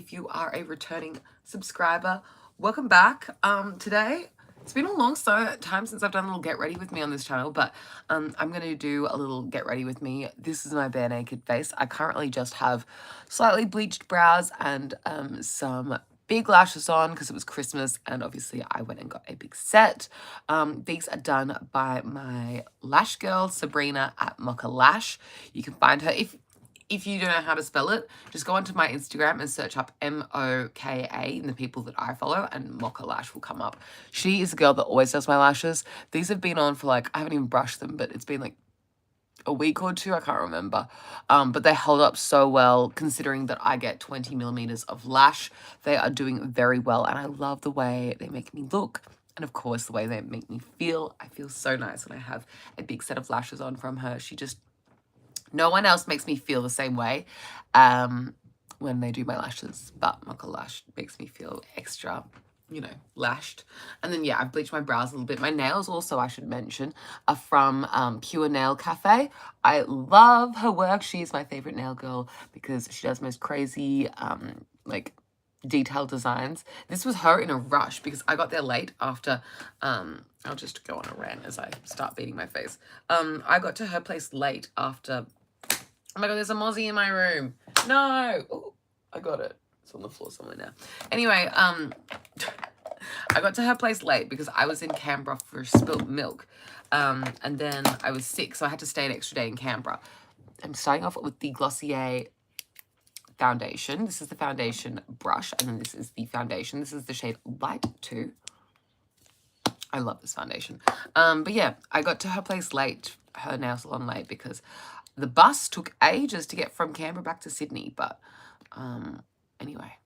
if you are a returning subscriber, welcome back. Today, it's been a long time since I've done a little get ready with me on this channel, but I'm going to do a little get ready with me. This is my bare naked face. I currently just have slightly bleached brows and some big lashes on because it was Christmas, and obviously I went and got a big set. These are done by my lash girl, Sabrina at Mocha Lash. You can find her, if you don't know how to spell it, just go onto my Instagram and search up M-O-K-A in the people that I follow, and Mocha Lash will come up. She is a girl that always does my lashes. These have been on for like, I haven't even brushed them, but it's been like a week or two, I can't remember. But they hold up so well, considering that I get 20 millimeters of lash. They are doing very well, and I love the way they make me look. And of course, the way they make me feel. I feel so nice when I have a big set of lashes on from her. No one else makes me feel the same way when they do my lashes, but Mocha Lash makes me feel extra, lashed. And then, yeah, I've bleached my brows a little bit. My nails also, I should mention, are from Pure Nail Cafe. I love her work. She is my favorite nail girl because she does most crazy, like, detailed designs. This was her in a rush because I got there late after, I'll just go on a rant as I start beating my face. I got to her place late after... Oh my god, there's a mozzie in my room. No! Ooh, I got it. It's on the floor somewhere now. Anyway, I got to her place late because I was in Canberra for spilt milk. And then I was sick, so I had to stay an extra day in Canberra. I'm starting off with the Glossier foundation. This is the foundation brush, and then this is the foundation. This is the shade Light 2. I love this foundation. But yeah, I got to her place late, her nail salon late, because the bus took ages to get from Canberra back to Sydney. But anyway,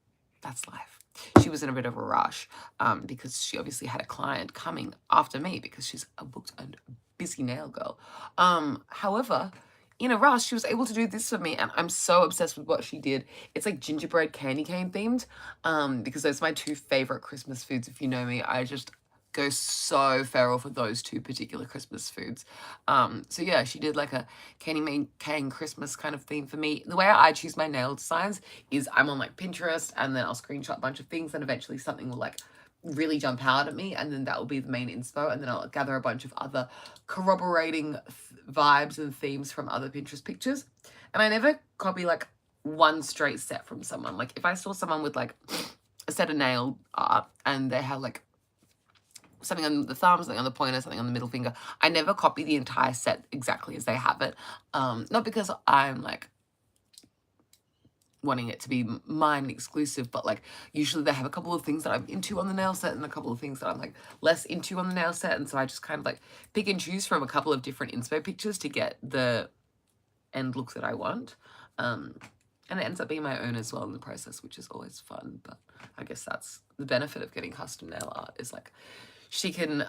that's life. She was in a bit of a rush because she obviously had a client coming after me because she's a booked and busy nail girl. However, in a rush, she was able to do this for me, and I'm so obsessed with what she did. It's like gingerbread candy cane themed because those are my two favorite Christmas foods. If you know me, I just go so feral for those two particular Christmas foods. So yeah, she did like a candy cane Christmas kind of theme for me. The way I choose my nail designs is I'm on like Pinterest, and then I'll screenshot a bunch of things, and eventually something will like really jump out at me, and then that will be the main inspo, and then I'll gather a bunch of other corroborating vibes and themes from other Pinterest pictures. And I never copy like one straight set from someone. Like if I saw someone with like a set of nail art and they have like something on the thumb, something on the pointer, something on the middle finger, I never copy the entire set exactly as they have it. Not because I'm like wanting it to be mine exclusive, but like usually they have a couple of things that I'm into on the nail set and a couple of things that I'm like less into on the nail set, and so I just kind of like pick and choose from a couple of different inspo pictures to get the end look that I want. And it ends up being my own as well in the process, which is always fun. But I guess that's the benefit of getting custom nail art, is like she can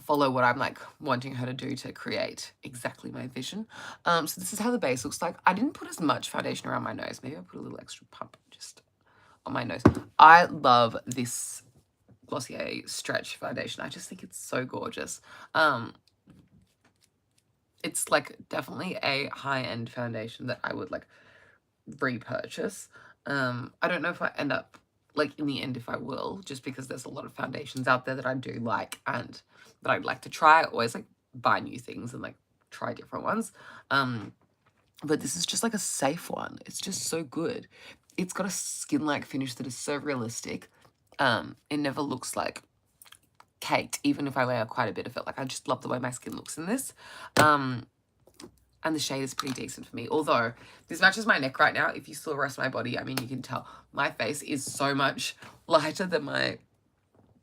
follow what I'm like wanting her to do to create exactly my vision. So this is how the base looks like. I didn't put as much foundation around my nose. Maybe I put a little extra pump just on my nose. I love this Glossier Stretch foundation. I just think it's so gorgeous. It's like definitely a high-end foundation that I would like repurchase. I don't know if I end up, like in the end, if I will, just because there's a lot of foundations out there that I do like and that I'd like to try. I always like buy new things and like try different ones. But this is just like a safe one. It's just so good. It's got a skin-like finish that is so realistic. It never looks like caked, even if I wear quite a bit of it. Like I just love the way my skin looks in this. And the shade is pretty decent for me. Although, this matches my neck right now. If you saw the rest of my body, I mean, you can tell my face is so much lighter than my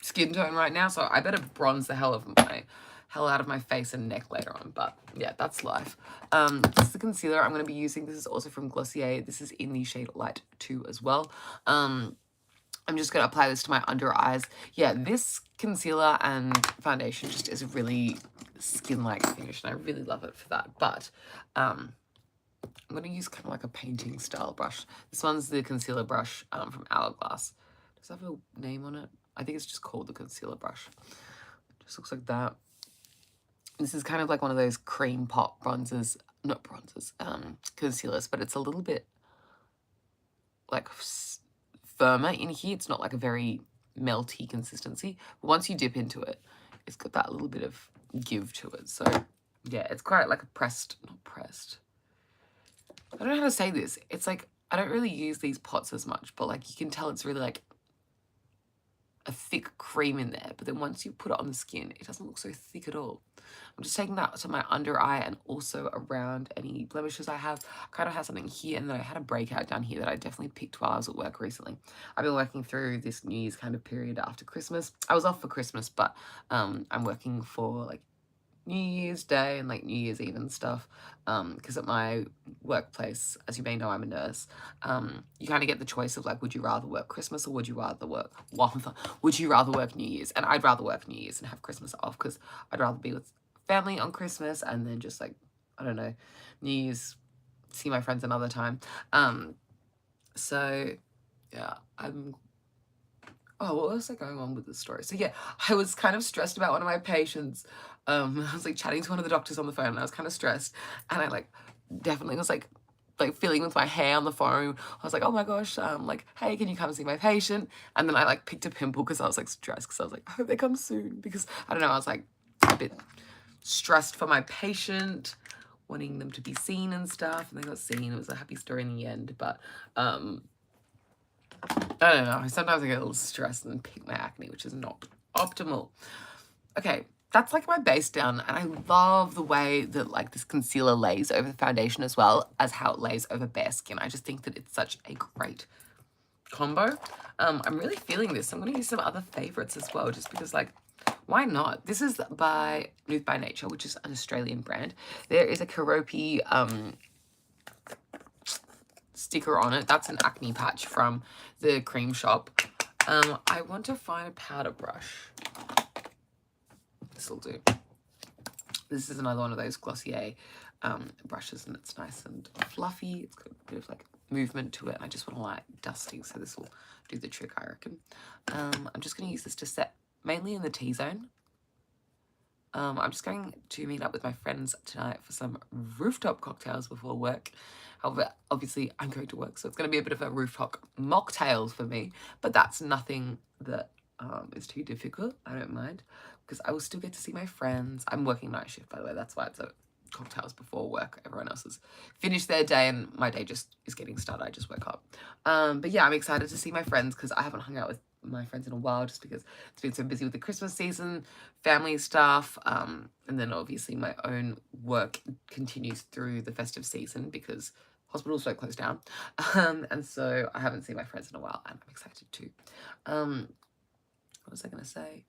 skin tone right now. So I better bronze the hell out of my face and neck later on. But yeah, that's life. This is the concealer I'm going to be using. This is also from Glossier. This is in the shade Light 2 as well. I'm just going to apply this to my under eyes. Yeah, this concealer and foundation just is a really skin-like finish, and I really love it for that. But I'm going to use kind of like a painting style brush. This one's the concealer brush from Hourglass. Does it have a name on it? I think it's just called the concealer brush. It just looks like that. This is kind of like one of those cream pop bronzers, not bronzers, concealers, but it's a little bit like firmer in here. It's not like a very melty consistency. But once you dip into it, it's got that little bit of give to it. So yeah, it's quite like a not pressed. I don't know how to say this. It's like, I don't really use these pots as much, but like you can tell it's really like a thick cream in there. But then once you put it on the skin, it doesn't look so thick at all. I'm just taking that to my under eye and also around any blemishes I have. I kind of have something here, and then I had a breakout down here that I definitely picked while I was at work recently. I've been working through this New Year's kind of period after Christmas. I was off for Christmas, but I'm working for like New Year's Day and like New Year's Eve and stuff, because at my workplace, as you may know, I'm a nurse. You kind of get the choice of like, would you rather work Christmas or would you rather work New Year's? And I'd rather work New Year's and have Christmas off, because I'd rather be with family on Christmas and then just like, I don't know, New Year's, see my friends another time. So yeah, oh, what was I going on with this story? So yeah, I was kind of stressed about one of my patients. I was like chatting to one of the doctors on the phone, and I was kind of stressed, and I like definitely was like feeling with my hair on the phone. I was like, oh my gosh, like, hey, can you come see my patient? And then I like picked a pimple because I was like stressed, because I was like, I hope they come soon, because I don't know, I was like a bit stressed for my patient, wanting them to be seen and stuff, and they got seen. It was a happy story in the end, but I don't know, sometimes I get a little stressed and pick my acne, which is not optimal. Okay, that's like my base down, and I love the way that like this concealer lays over the foundation as well as how it lays over bare skin. I just think that it's such a great combo. I'm really feeling this. I'm going to use some other favorites as well, just because like, why not? This is by Nude by Nature, which is an Australian brand. There is a Keropi sticker on it. That's an acne patch from the cream shop. I want to find a powder brush. This will do. This is another one of those Glossier brushes, and it's nice and fluffy. It's got a bit of like movement to it. I just want to like dusting, so this will do the trick, I reckon. I'm just going to use this to set mainly in the T-zone. I'm just going to meet up with my friends tonight for some rooftop cocktails before work. However, obviously I'm going to work, so it's going to be a bit of a rooftop mocktails for me, but that's nothing that is too difficult. I don't mind, because I will still get to see my friends. I'm working night shift, by the way. That's why it's a cocktails before work. Everyone else has finished their day and my day just is getting started. I just woke up. But yeah, I'm excited to see my friends, because I haven't hung out with my friends in a while, just because it's been so busy with the Christmas season, family stuff, and then obviously my own work continues through the festive season because hospitals don't close down. And so I haven't seen my friends in a while, and I'm excited too. What was I going to say?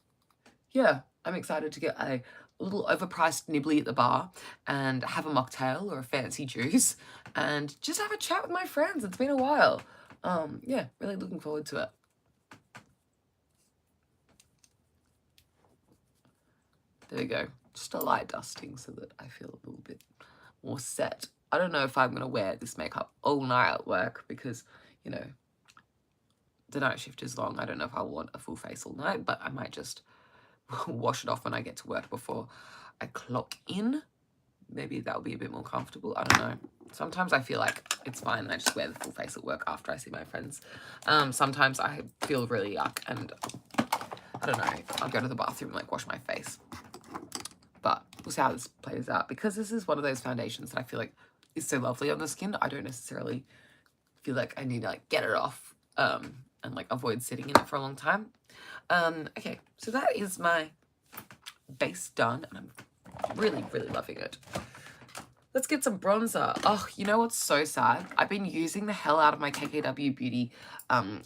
Yeah, I'm excited to get a little overpriced nibbly at the bar and have a mocktail or a fancy juice and just have a chat with my friends. It's been a while. Yeah, really looking forward to it. There we go. Just a light dusting so that I feel a little bit more set. I don't know if I'm going to wear this makeup all night at work, because, you know, the night shift is long. I don't know if I want a full face all night, but I might just wash it off when I get to work before I clock in. Maybe that'll be a bit more comfortable. I don't know. Sometimes I feel like it's fine. I just wear the full face at work after I see my friends. Sometimes I feel really yuck, and I don't know. I'll go to the bathroom and like wash my face. But we'll see how this plays out, because this is one of those foundations that I feel like is so lovely on the skin. I don't necessarily feel like I need to like get it off and like avoid sitting in it for a long time. Okay, so that is my base done, and I'm really, really loving it. Let's get some bronzer. Oh, you know what's so sad? I've been using the hell out of my KKW Beauty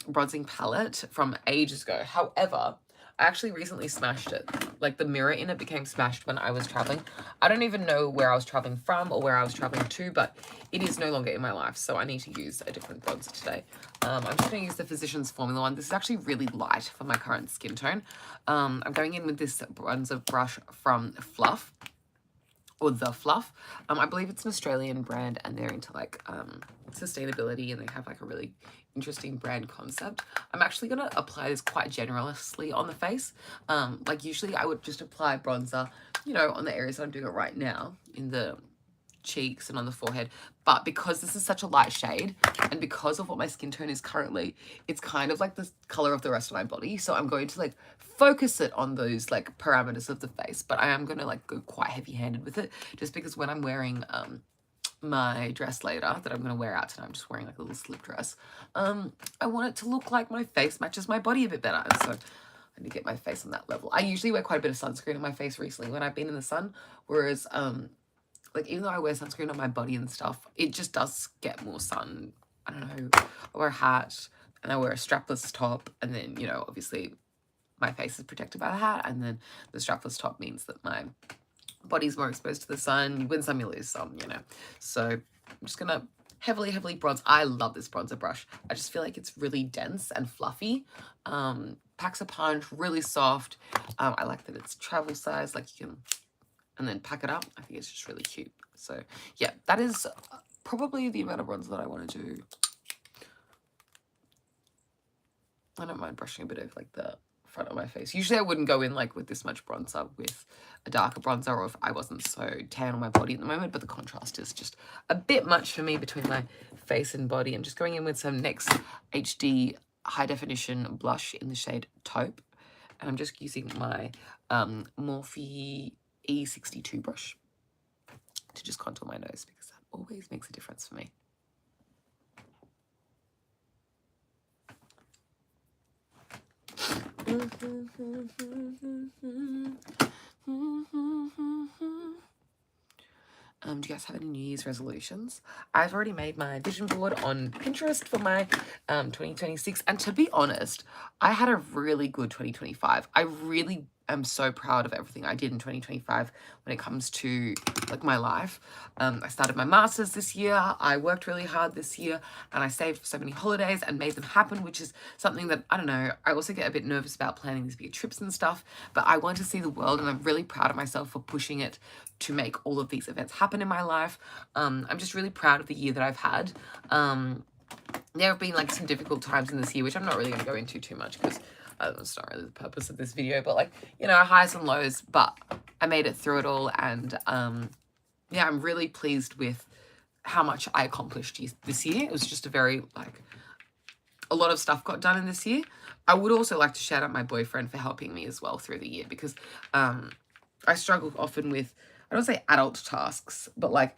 bronzing palette from ages ago. However, I actually recently smashed it. Like, the mirror in it became smashed when I was traveling. I don't even know where I was traveling from or where I was traveling to, but it is no longer in my life, so I need to use a different bronzer today. I'm just going to use the Physicians Formula one. This is actually really light for my current skin tone. I'm going in with this bronzer brush from Fluff. Or The Fluff. I believe it's an Australian brand, and they're into like sustainability, and they have like a really interesting brand concept. I'm actually going to apply this quite generously on the face. Like usually I would just apply bronzer, you know, on the areas that I'm doing it right now, in the cheeks and on the forehead. But because this is such a light shade, and because of what my skin tone is currently, it's kind of like the color of the rest of my body. So I'm going to like focus it on those like parameters of the face, but I am going to like go quite heavy handed with it, just because when I'm wearing my dress later that I'm going to wear out tonight, I'm just wearing like a little slip dress, I want it to look like my face matches my body a bit better. And so I need to get my face on that level. I usually wear quite a bit of sunscreen on my face recently when I've been in the sun, whereas like even though I wear sunscreen on my body and stuff, it just does get more sun. I don't know, I wear a hat and I wear a strapless top, and then, you know, obviously my face is protected by the hat, and then the strapless top means that my body's more exposed to the sun. You win some, you lose some, you know. So I'm just gonna heavily bronze. I love this bronzer brush. I just feel like it's really dense and fluffy. Packs a punch, really soft. I like that it's travel size, like you can, and then pack it up. I think it's just really cute. So yeah, that is probably the amount of bronzer that I want to do. I don't mind brushing a bit of like the front of my face. Usually I wouldn't go in like with this much bronzer with a darker bronzer, or if I wasn't so tan on my body at the moment, but the contrast is just a bit much for me between my face and body. I'm just going in with some NYX HD high definition blush in the shade Taupe, and I'm just using my Morphe E62 brush to just contour my nose, because that always makes a difference for me. Do you guys have any New Year's resolutions? I've already made my vision board on Pinterest for my 2026, and to be honest, I had a really good 2025. I really am so proud of everything I did in 2025 when it comes to like my life. I started my master's this year. I worked really hard this year, and I saved so many holidays and made them happen, which is something that, I don't know, I also get a bit nervous about planning these big trips and stuff, but I want to see the world, and I'm really proud of myself for pushing it to make all of these events happen in my life. I'm just really proud of the year that I've had. There have been like some difficult times in this year, which I'm not really going to go into too much, because it's not really the purpose of this video, but like, you know, highs and lows, but I made it through it all. And yeah, I'm really pleased with how much I accomplished this year. It was just a very like, a lot of stuff got done in this year. I would also like to shout out my boyfriend for helping me as well through the year, because I struggle often with, I don't say adult tasks, but like,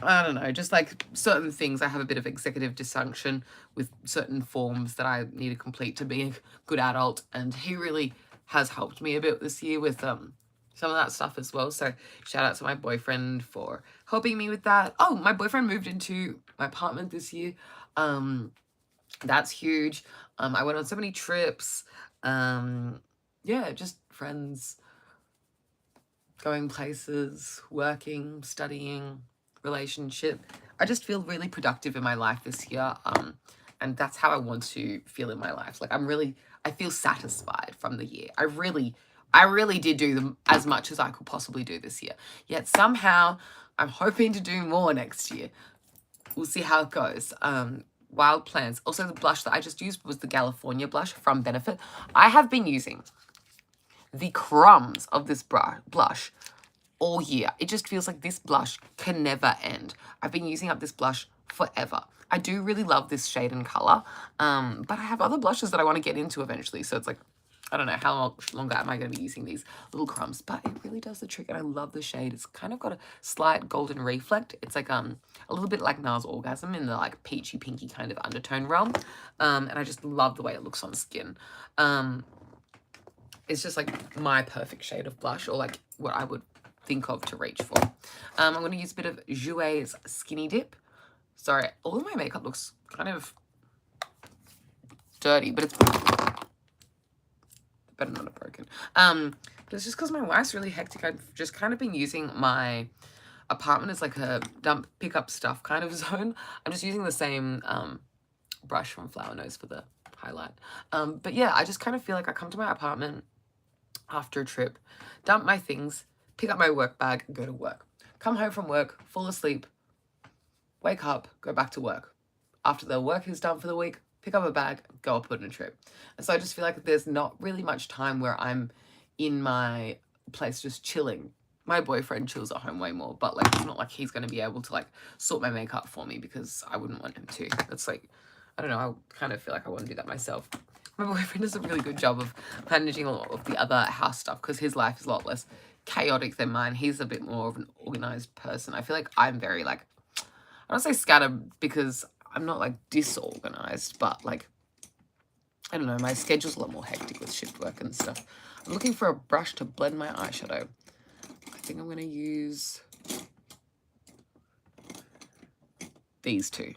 I don't know, just like certain things. I have a bit of executive dysfunction with certain forms that I need to complete to be a good adult, and he really has helped me a bit this year with some of that stuff as well. So shout out to my boyfriend for helping me with that. Oh, my boyfriend moved into my apartment this year. That's huge. I went on so many trips. Yeah, just friends, going places, working, studying, relationship. I just feel really productive in my life this year. And that's how I want to feel in my life. Like I feel satisfied from the year. I really did do them as much as I could possibly do this year. Yet somehow I'm hoping to do more next year. We'll see how it goes. Wild plans. Also, the blush that I just used was the California blush from Benefit. I have been using the crumbs of this blush all year. It just feels like this blush can never end. I've been using up this blush forever. I do really love this shade and color, but I have other blushes that I want to get into eventually. So it's like, I don't know how longer am I going to be using these little crumbs, but it really does the trick, and I love the shade. It's kind of got a slight golden reflect. It's like a little bit like NARS Orgasm in the like peachy pinky kind of undertone realm, and I just love the way it looks on skin. It's just like my perfect shade of blush, or like what I would think of to reach for. I'm going to use a bit of Jouer's Skinny Dip. Sorry, all of my makeup looks kind of dirty, but it's better not have broken. But it's just because my life's really hectic. I've just kind of been using my apartment as like a dump, pick up stuff kind of zone. I'm just using the same brush from Flower Nose for the highlight. But yeah, I just kind of feel like I come to my apartment after a trip, dump my things, pick up my work bag, and go to work. Come home from work, fall asleep, wake up, go back to work. After the work is done for the week, pick up a bag, go up on a trip. And so I just feel like there's not really much time where I'm in my place just chilling. my boyfriend chills at home way more, but like it's not like he's going to be able to like sort my makeup for me because I wouldn't want him to. That's like, I don't know, I kind of feel like I want to do that myself. My boyfriend does a really good job of managing a lot of the other house stuff because his life is a lot less chaotic than mine. He's a bit more of an organized person. I feel like I'm very like, I don't say scattered because I'm not like disorganized, but like, I don't know, my schedule's a lot more hectic with shift work and stuff. I'm looking for a brush to blend my eyeshadow. I think I'm going to use these two.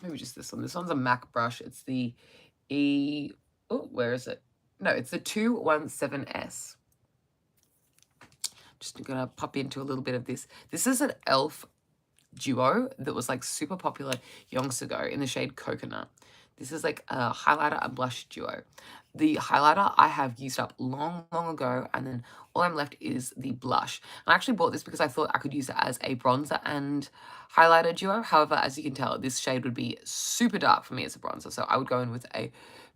Maybe just this one. This one's a MAC brush. It's the where is it? No, it's the 217S. Just going to pop into a little bit of this. This is an e.l.f. duo that was like super popular yonks ago in the shade Coconut. This is like a highlighter and blush duo. The highlighter I have used up long ago, and then all I'm left is the blush. I actually bought this because I thought I could use it as a bronzer and highlighter duo. However, as you can tell, this shade would be super dark for me as a bronzer, so I would go in with a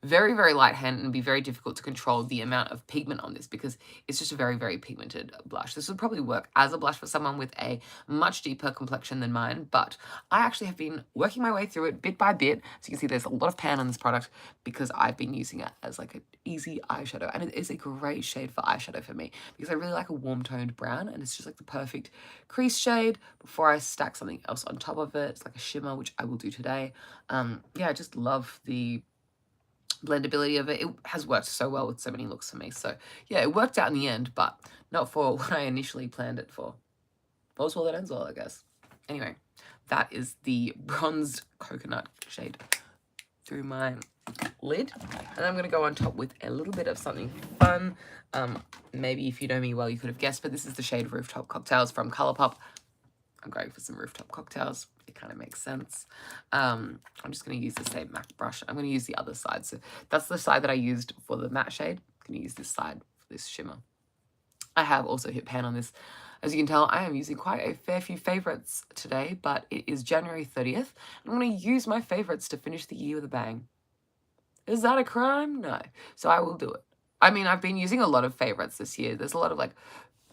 very light hand and be very difficult to control the amount of pigment on this because it's just a very pigmented blush. This would probably work as a blush for someone with a much deeper complexion than mine, but I actually have been working my way through it bit by bit. So you can see there's a lot of pan on this product because I've been using it as like an easy eyeshadow, and it is a great shade for eyeshadow for me because I really like a warm toned brown, and it's just like the perfect crease shade before I stack something else on top of it. It's like a shimmer, which I will do today. Yeah, I just love the blendability of it. It has worked so well with so many looks for me. So yeah, it worked out in the end, but not for what I initially planned it for. All's well that ends well, I guess. Anyway, that is the bronzed coconut shade through my lid. And I'm going to go on top with a little bit of something fun. Maybe if you know me well, you could have guessed, but this is the shade Rooftop Cocktails from Colourpop. I'm going for some rooftop cocktails. It kind of makes sense. I'm just going to use the same MAC brush. I'm going to use the other side. So that's the side that I used for the matte shade. I'm going to use this side for this shimmer. I have also hit pan on this. As you can tell, I am using quite a fair few favorites today, but it is January 30th. I'm going to use my favorites to finish the year with a bang. Is that a crime? No. So I will do it. I mean, I've been using a lot of favorites this year. There's a lot of like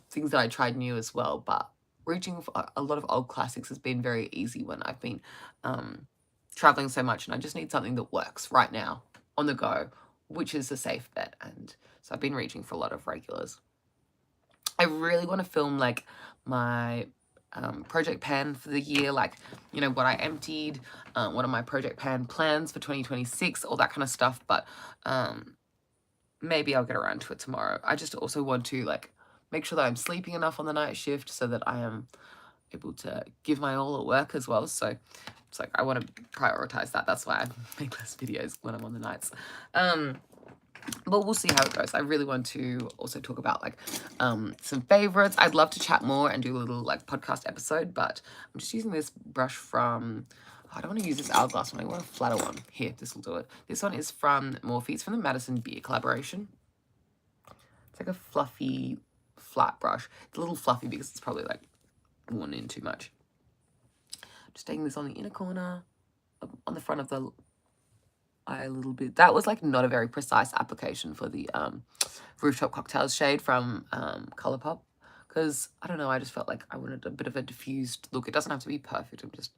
things that I tried new as well, but reaching for a lot of old classics has been very easy when I've been traveling so much, and I just need something that works right now on the go, which is a safe bet. And so I've been reaching for a lot of regulars. I really want to film like my project pan for the year, like, you know, what I emptied, what are my project pan plans for 2026, all that kind of stuff. But maybe I'll get around to it tomorrow. I just also want to like make sure that I'm sleeping enough on the night shift so that I am able to give my all at work as well. So it's like I want to prioritize that. That's why I make less videos when I'm on the nights. But we'll see how it goes. I really want to also talk about like some favorites. I'd love to chat more and do a little like podcast episode, but I'm just using this brush from, I don't want to use this hourglass one. I want a flatter one. Here, this will do it. This one is from Morphe. It's from the Madison Beer collaboration. It's like a fluffy, flat brush. It's a little fluffy because it's probably like worn in too much. Just taking this on the inner corner, on the front of the eye a little bit. That was like not a very precise application for the Rooftop Cocktails shade from Colourpop, because I don't know, I just felt like I wanted a bit of a diffused look. It doesn't have to be perfect. I'm just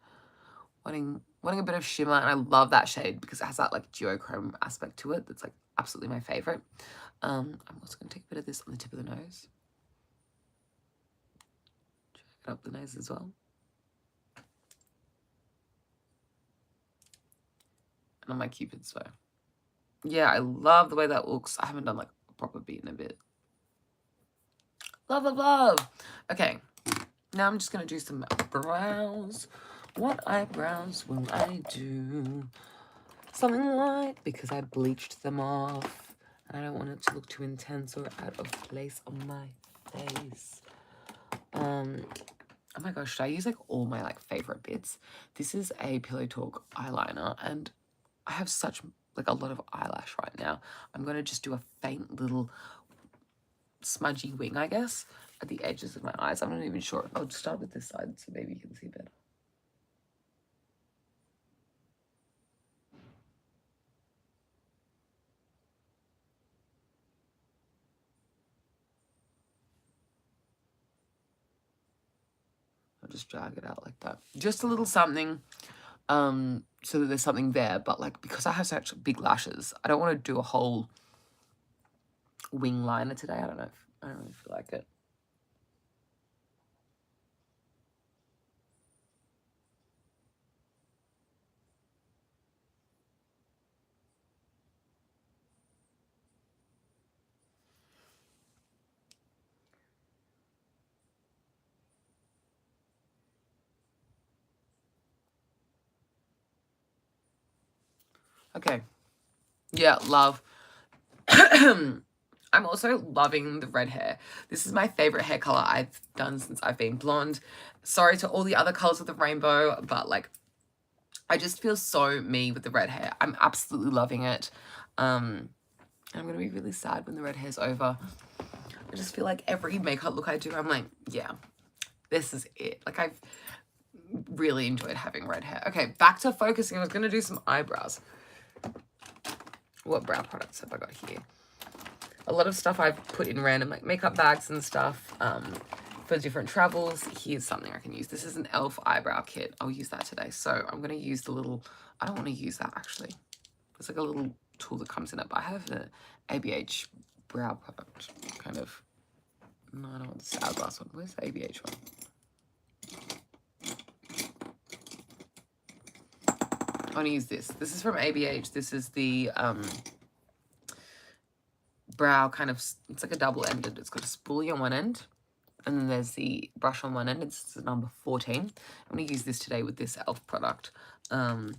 wanting a bit of shimmer, and I love that shade because it has that like duochrome aspect to it that's like absolutely my favorite. I'm also going to take a bit of this on the tip of the nose. Check it up the nose as well. And on my Cupid's bow. Yeah, I love the way that looks. I haven't done like a proper beat in a bit. Love, love, love. Okay, now I'm just going to do some brows. What eyebrows will I do? Something light because I bleached them off. And I don't want it to look too intense or out of place on my face. Oh my gosh, should I use like all my like favorite bits? This is a Pillow Talk eyeliner, and I have such like a lot of eyelash right now. I'm going to just do a faint little smudgy wing, I guess, at the edges of my eyes. I'm not even sure. I'll just start with this side so maybe you can see better. I'll just drag it out like that. Just a little something, so that there's something there. But like, because I have such big lashes, I don't want to do a whole wing liner today. I don't know if, I don't really feel like it. Okay. Yeah, love. I'm also loving the red hair. This is my favorite hair color I've done since I've been blonde. Sorry to all the other colors of the rainbow, but like, I just feel so me with the red hair. I'm absolutely loving it. I'm going to be really sad when the red hair's over. I just feel like every makeup look I do, I'm like, yeah, this is it. Like, I've really enjoyed having red hair. Okay, back to focusing. I was going to do some eyebrows. What brow products have I got here? A lot of stuff I've put in random like makeup bags and stuff for different travels. Here's something I can use. This is an e.l.f. eyebrow kit. I'll use that today. So I'm going to use the little, I don't want to use that actually. It's like a little tool that comes in it, but I have the ABH brow product kind of. No, I don't want this hourglass one. Where's the ABH one? I want to use this. This is from ABH. This is the brow kind of, it's like a double-ended. It's got a spoolie on one end, and then there's the brush on one end. It's number 14. I'm going to use this today with this e.l.f. product. And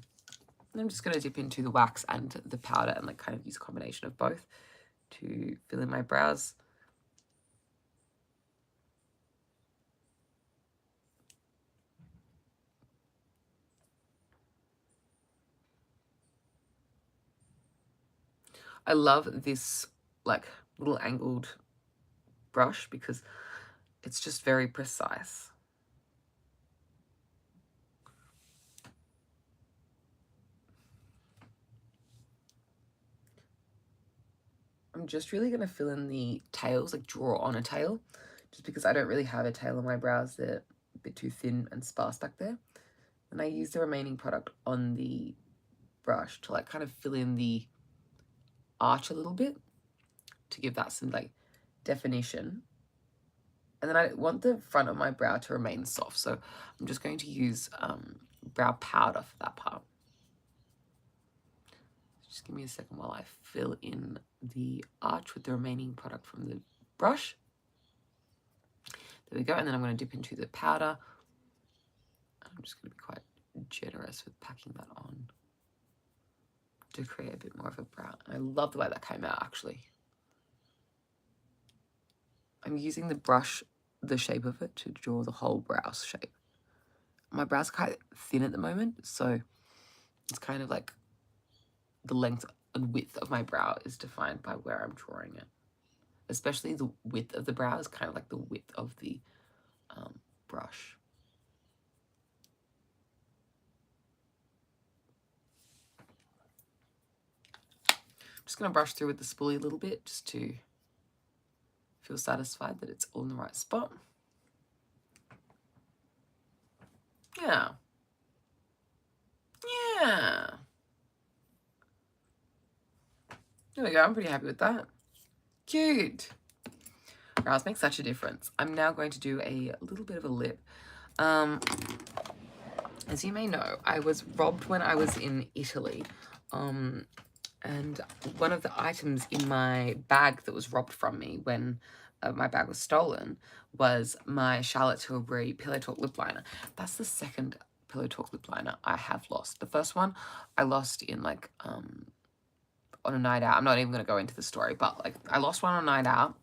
I'm just going to dip into the wax and the powder and like kind of use a combination of both to fill in my brows. I love this like little angled brush because it's just very precise. I'm just really going to fill in the tails, like draw on a tail, just because I don't really have a tail on my brows. They're a bit too thin and sparse back there. And I use the remaining product on the brush to like kind of fill in the arch a little bit to give that some like definition. And then I want the front of my brow to remain soft, so I'm just going to use brow powder for that part. Just give me a second while I fill in the arch with the remaining product from the brush. There we go. And then I'm going to dip into the powder. I'm just going to be quite generous with packing that on to create a bit more of a brow. And I love the way that came out, actually. I'm using the brush, the shape of it, to draw the whole brow shape. My brows are quite thin at the moment, so it's kind of like the length and width of my brow is defined by where I'm drawing it. Especially the width of the brow is kind of like the width of the brush. I'm just going to brush through with the spoolie a little bit just to feel satisfied that it's all in the right spot. Yeah. Yeah. There we go. I'm pretty happy with that. Cute. Brows make such a difference. I'm now going to do a little bit of a lip. As you may know, I was robbed when I was in Italy. And one of the items in my bag that was robbed from me when my bag was stolen was my Charlotte Tilbury Pillow Talk lip liner. That's the second Pillow Talk lip liner I have lost. The first one I lost in like on a night out. I'm not even going to go into the story, but like I lost one on a night out,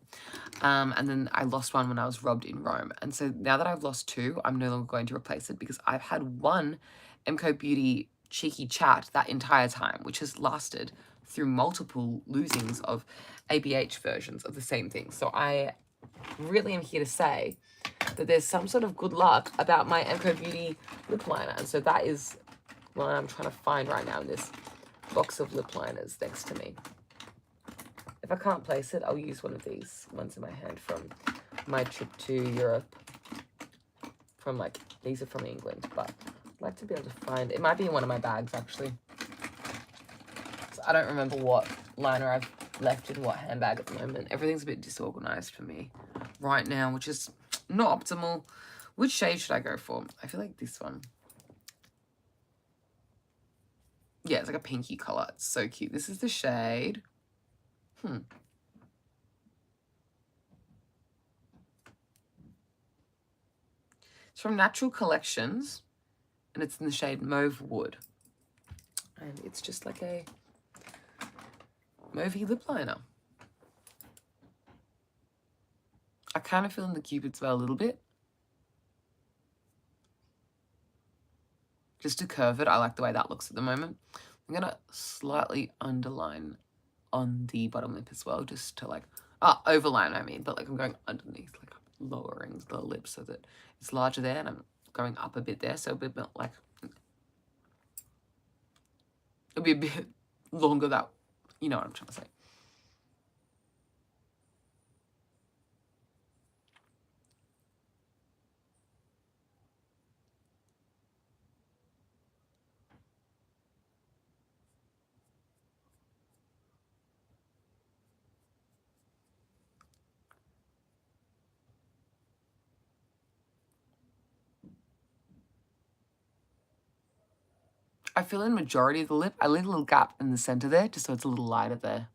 and then I lost one when I was robbed in Rome. And so now that I've lost two, I'm no longer going to replace it because I've had one MCO Beauty cheeky chat that entire time, which has lasted through multiple losings of ABH versions of the same thing. So I really am here to say that there's some sort of good luck about my MCO Beauty lip liner. And so that is what I'm trying to find right now in this box of lip liners next to me. If I can't place it, I'll use one of these ones in my hand from my trip to Europe from like These are from England, but I'd like to be able to find, it might be in one of my bags actually. So I don't remember what liner I've left in what handbag at the moment. Everything's a bit disorganized for me right now, which is not optimal. Which shade should I go for? I feel like this one. Yeah, it's like a pinky color. It's so cute. This is the shade. It's from Natural Collections, and it's in the shade Mauve Wood. And it's just like a mauvey lip liner. I kind of feel in the Cupid's bow a little bit. Just to curve it, I like the way that looks at the moment. I'm going to slightly underline on the bottom lip as well, just to like, overline I mean, but like I'm going underneath, like lowering the lip so that it's larger there, and I'm going up a bit there, so a bit like, it'll be a bit longer that, you know what I'm trying to say. I fill in majority of the lip. I leave a little gap in the center there, just so it's a little lighter there.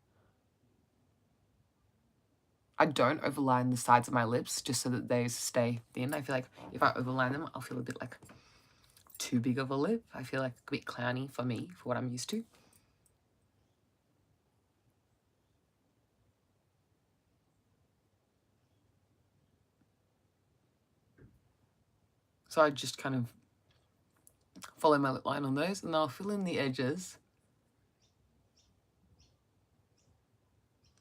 I don't overline the sides of my lips, just so that they stay thin. I feel like if I overline them, I'll feel a bit like too big of a lip. I feel like a bit clowny for me, for what I'm used to. So I just kind of follow my lip line on those, and I'll fill in the edges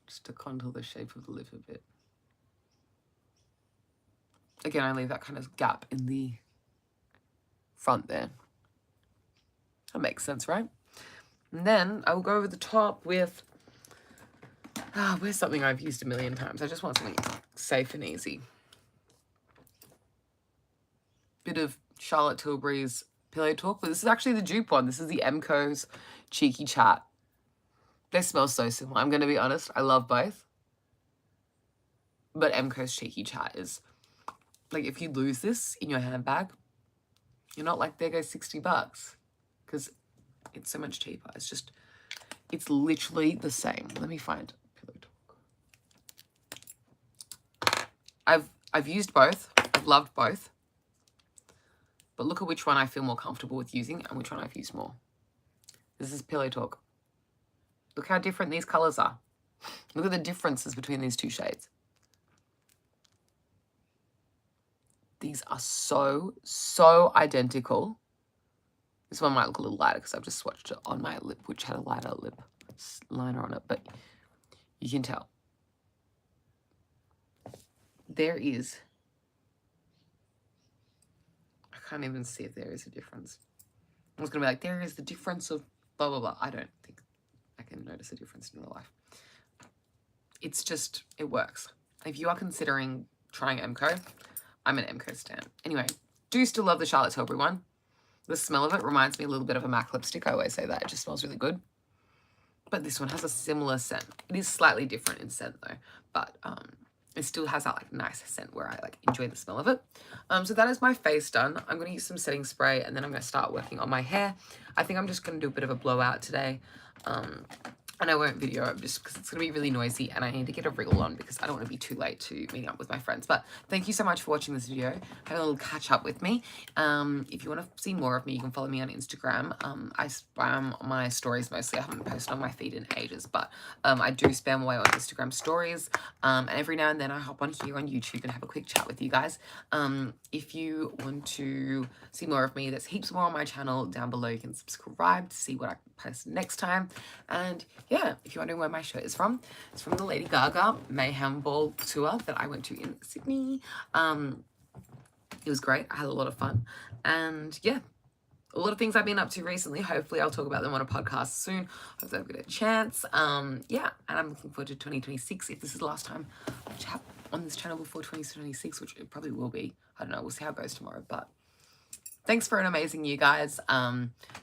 just to contour the shape of the lip a bit. Again, I leave that kind of gap in the front there. That makes sense, right? And then I will go over the top with, where's something I've used a million times? I just want something safe and easy. Bit of Charlotte Tilbury's Pillow Talk, but this is actually the dupe one. This is the Emco's Cheeky Chat. They smell so similar. I'm going to be honest. I love both. But Emco's Cheeky Chat is, like, if you lose this in your handbag, you're not like, there goes 60 bucks. Because it's so much cheaper. It's just, it's literally the same. Let me find Pillow Talk. I've used both. I've loved both. But look at which one I feel more comfortable with using and which one I've used more. This is Pillow Talk. Look how different these colors are. Look at the differences between these two shades. These are so, so identical. This one might look a little lighter because I've just swatched it on my lip, which had a lighter lip liner on it, but you can tell. There is, I can't even see if there is a difference. I was going to be like, there is the difference of blah, blah, blah. I don't think I can notice a difference in real life. It's just, it works. If you are considering trying Emco, I'm an Emco stan. Anyway, do still love the Charlotte Tilbury one. The smell of it reminds me a little bit of a MAC lipstick. I always say that. It just smells really good. But this one has a similar scent. It is slightly different in scent though. But it still has that like nice scent where I like enjoy the smell of it. So that is my face done. I'm going to use some setting spray and then I'm going to start working on my hair. I think I'm just going to do a bit of a blowout today. And I won't video it just because it's going to be really noisy and I need to get a wriggle on because I don't want to be too late to meet up with my friends. But thank you so much for watching this video. Have a little catch up with me. If you want to see more of me, you can follow me on Instagram. I spam my stories mostly. I haven't posted on my feed in ages, but I do spam away on Instagram stories. And every now and then I hop on here on YouTube and have a quick chat with you guys. If you want to see more of me, there's heaps more on my channel down below. You can subscribe to see what I post next time. And yeah, if you're wondering where my shirt is from, it's from the Lady Gaga Mayhem Ball tour that I went to in Sydney. It was great. I had a lot of fun. And yeah, a lot of things I've been up to recently. Hopefully I'll talk about them on a podcast soon. Hopefully I'll get a chance. Yeah, and I'm looking forward to 2026. If this is the last time I chat on this channel before 2026, which it probably will be. I don't know. We'll see how it goes tomorrow. But thanks for an amazing year, guys.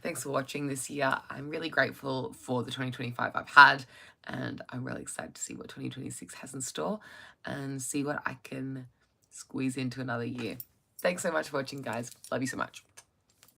Thanks for watching this year. I'm really grateful for the 2025 I've had, and I'm really excited to see what 2026 has in store and see what I can squeeze into another year. Thanks so much for watching, guys. Love you so much.